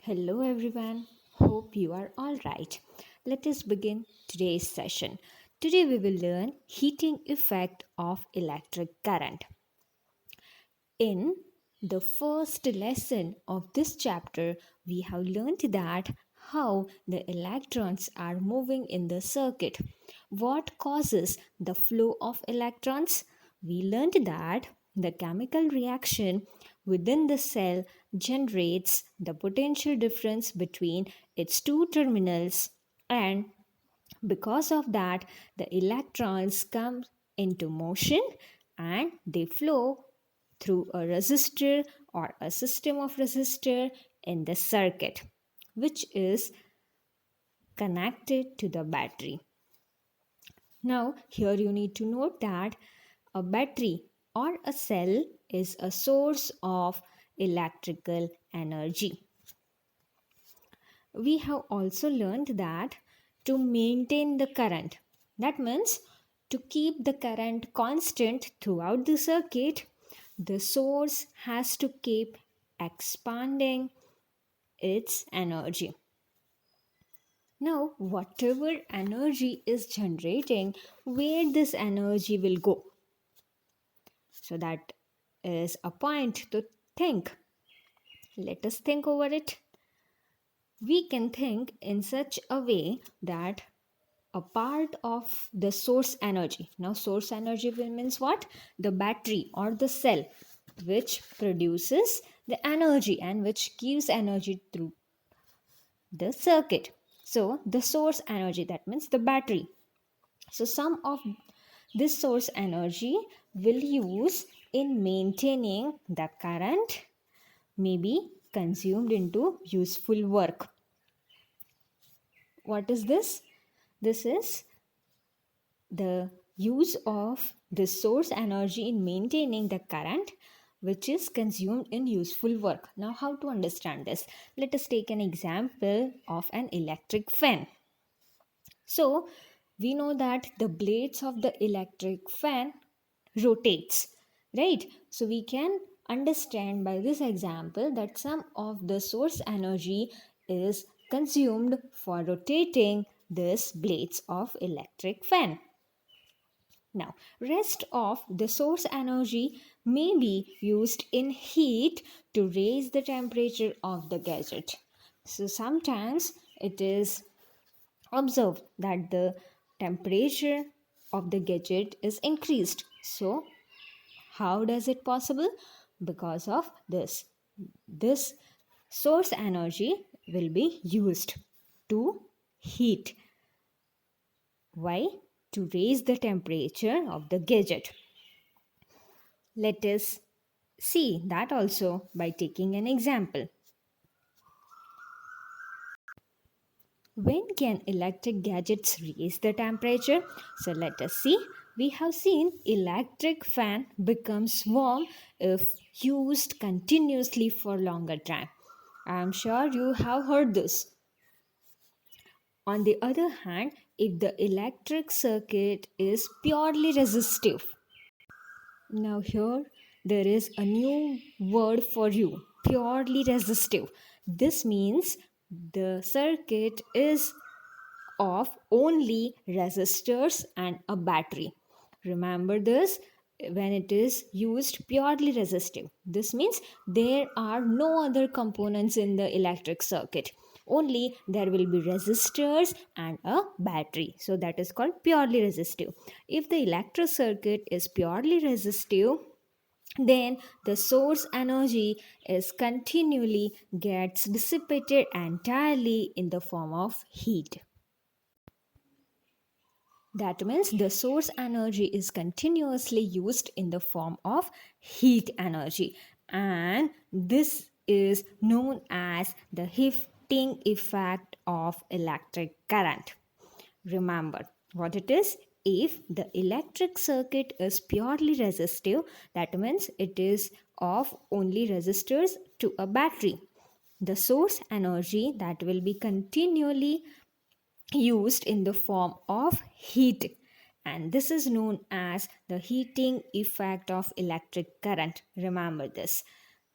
Hello everyone, hope you are all right. Let us begin today's session. Today we will learn heating effect of electric current. In the first lesson of this chapter, we have learned that how the electrons are moving in the circuit. What causes the flow of electrons? We learned that the chemical reaction within the cell generates the potential difference between its two terminals, and because of that the electrons come into motion and they flow through a resistor or a system of resistor in the circuit, which is connected to the battery. Now here you need to note that a battery or a cell is a source of electrical energy. We have also learned that to maintain the current, that means to keep the current constant throughout the circuit, the source has to keep expanding its energy. Now whatever energy is generating, where this energy will go, so that is a point to think. Let us think over it. We can think in such a way that a part of the source energy, now source energy means what? The battery or the cell which produces the energy and which gives energy through the circuit. So the source energy, that means the battery. So some of this source energy will use in maintaining the current, may be consumed into useful work. What is this? This is the use of the source energy in maintaining the current which is consumed in useful work. Now how to understand this? Let us take an example of an electric fan. So we know that the blades of the electric fan rotates, right? So we can understand by this example that some of the source energy is consumed for rotating these blades of electric fan. Now, rest of the source energy may be used in heat to raise the temperature of the gadget. So sometimes it is observed that the temperature of the gadget is increased. So how does it possible? Because of this. This source energy will be used to heat. Why? To raise the temperature of the gadget. Let us see that also by taking an example. When can electric gadgets raise the temperature? So let us see. We have seen electric fan becomes warm if used continuously for longer time. I am sure you have heard this. On the other hand, if the electric circuit is purely resistive, now here there is a new word for you, purely resistive. This means the circuit is of only resistors and a battery. Remember this, when it is used purely resistive. This means there are no other components in the electric circuit. Only there will be resistors and a battery. So that is called purely resistive. If the electric circuit is purely resistive, then the source energy is continually gets dissipated entirely in the form of heat. That means the source energy is continuously used in the form of heat energy, and this is known as the heating effect of electric current. Remember what it is. If the electric circuit is purely resistive, that means it is of only resistors to a battery. The source energy that will be continually used in the form of heat, and this is known as the heating effect of electric current. Remember this.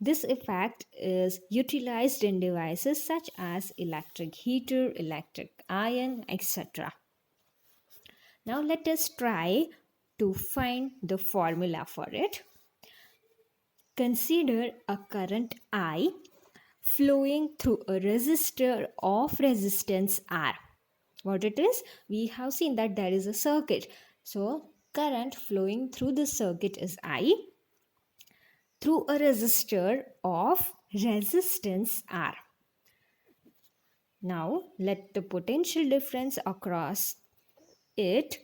This effect is utilized in devices such as electric heater, electric iron, etc. Now let us try to find the formula for it. Consider a current I flowing through a resistor of resistance R. What it is? We have seen that there is a circuit. So current flowing through the circuit is I through a resistor of resistance R. Now let the potential difference across it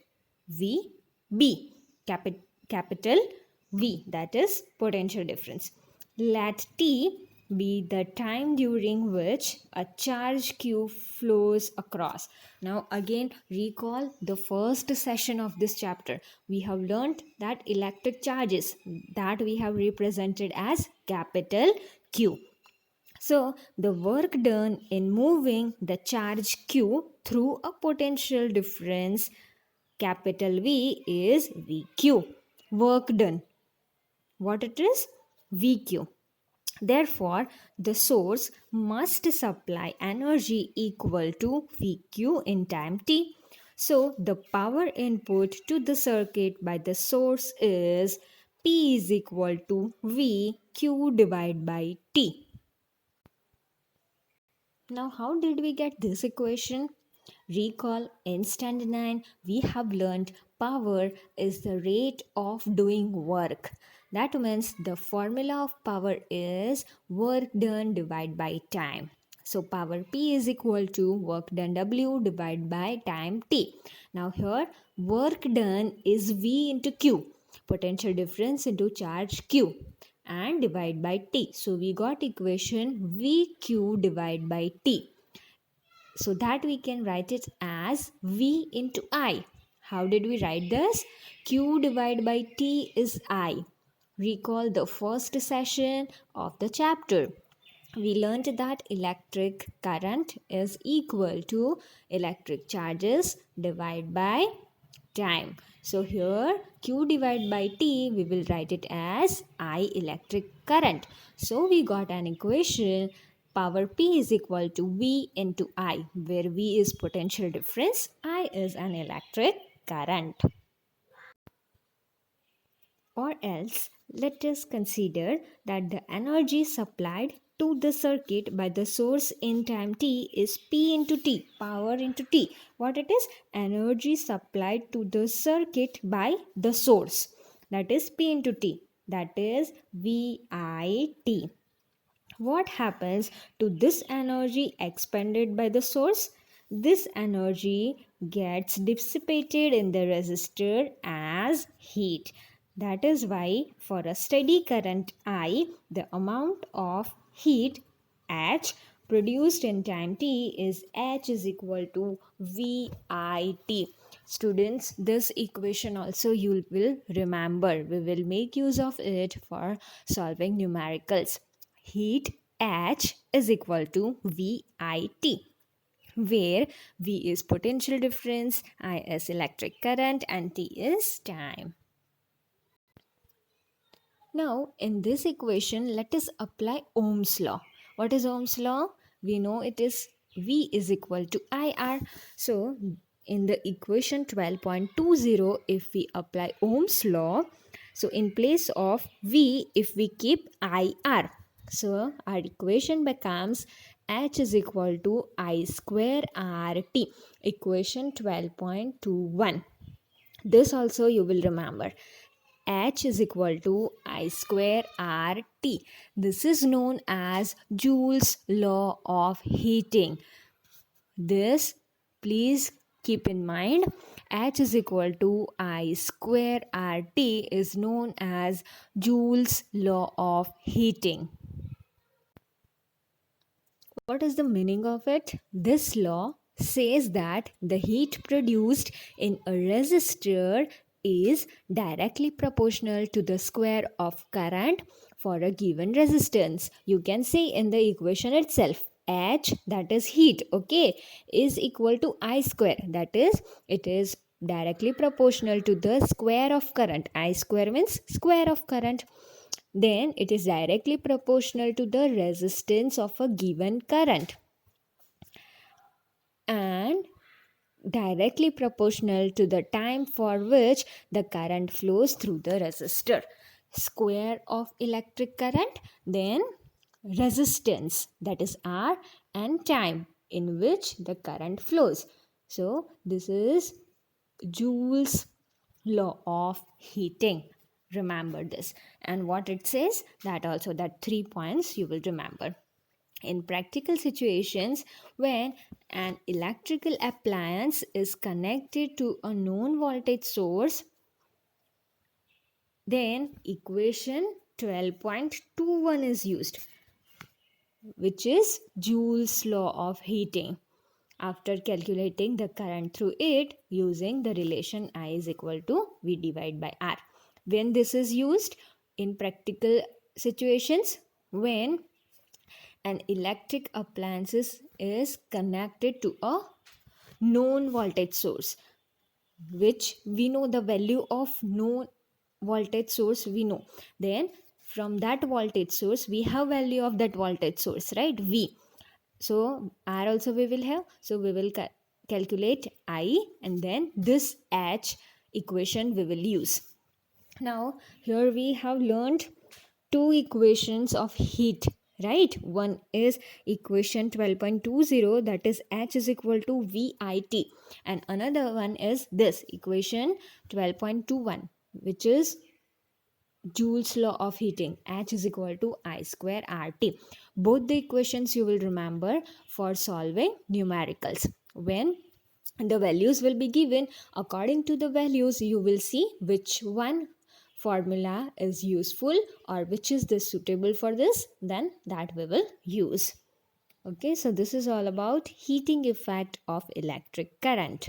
VB, capital V, that is potential difference. Let T be the time during which a charge Q flows across. Now again recall the first session of this chapter. We have learned that electric charges that we have represented as capital Q. So the work done in moving the charge Q through a potential difference capital V is VQ. Work done. What it is? VQ. Therefore, the source must supply energy equal to VQ in time t. So, the power input to the circuit by the source is P is equal to VQ divided by T. Now, how did we get this equation? Recall in standard 9 we have learned power is the rate of doing work. That means the formula of power is work done divided by time. So power P is equal to work done W divided by time T. Now here work done is V into Q, potential difference into charge Q, and divide by T. So we got equation VQ divided by T. So that we can write it as V into I. How did we write this? Q divided by T is I. Recall the first session of the chapter. We learned that electric current is equal to electric charges divided by time. So here Q divided by T, we will write it as I electric current. So we got an equation power P is equal to V into I, where V is potential difference, I is an electric current. Or else, let us consider that the energy supplied to the circuit by the source in time t is P into T, power into T. What it is? Energy supplied to the circuit by the source. That is P into T. That is VIT. What happens to this energy expended by the source? This energy gets dissipated in the resistor as heat. That is why for a steady current I, the amount of heat H produced in time t is H is equal to VIT. Students, this equation also you will remember. We will make use of it for solving numericals. Heat H is equal to VIT, where V is potential difference, I is electric current, and T is time. Now, in this equation, let us apply Ohm's law. What is Ohm's law? We know it is V is equal to IR. So, in the equation 12.20, if we apply Ohm's law, so in place of V, if we keep IR, so our equation becomes H is equal to I square RT. Equation 12.21. This also you will remember. H is equal to I square RT. This is known as Joule's law of heating. This please keep in mind. H is equal to I square RT is known as Joule's law of heating. What is the meaning of it? This law says that the heat produced in a resistor is directly proportional to the square of current for a given resistance. You can say in the equation itself, H, that is heat, okay, is equal to I square. That is, it is directly proportional to the square of current. I square means square of current. then it is directly proportional to the resistance of a given current and directly proportional to the time for which the current flows through the resistor. Square of electric current, then resistance, that is R, and time in which the current flows. So this is Joule's law of heating. Remember this. And what it says, that also, that 3 points you will remember. In practical situations, when an electrical appliance is connected to a known voltage source, then equation 12.21 is used, which is Joule's law of heating. After calculating the current through it using the relation I is equal to V divided by R. When this is used in practical situations, when an electric appliance is connected to a known voltage source, which we know the value of known voltage source we know, then from that voltage source we have value of that voltage source, right? V. So R also we will have, so we will calculate I, and then this H equation we will use. Now here we have learned two equations of heat, right? One is equation 12.20, that is H is equal to VIT, and another one is this equation 12.21, which is Joule's law of heating, H is equal to I square RT. Both the equations you will remember for solving numericals. When the values will be given, according to the values you will see which one formula is useful or which is this suitable for this, then that we will use. Okay, so this is all about heating effect of electric current.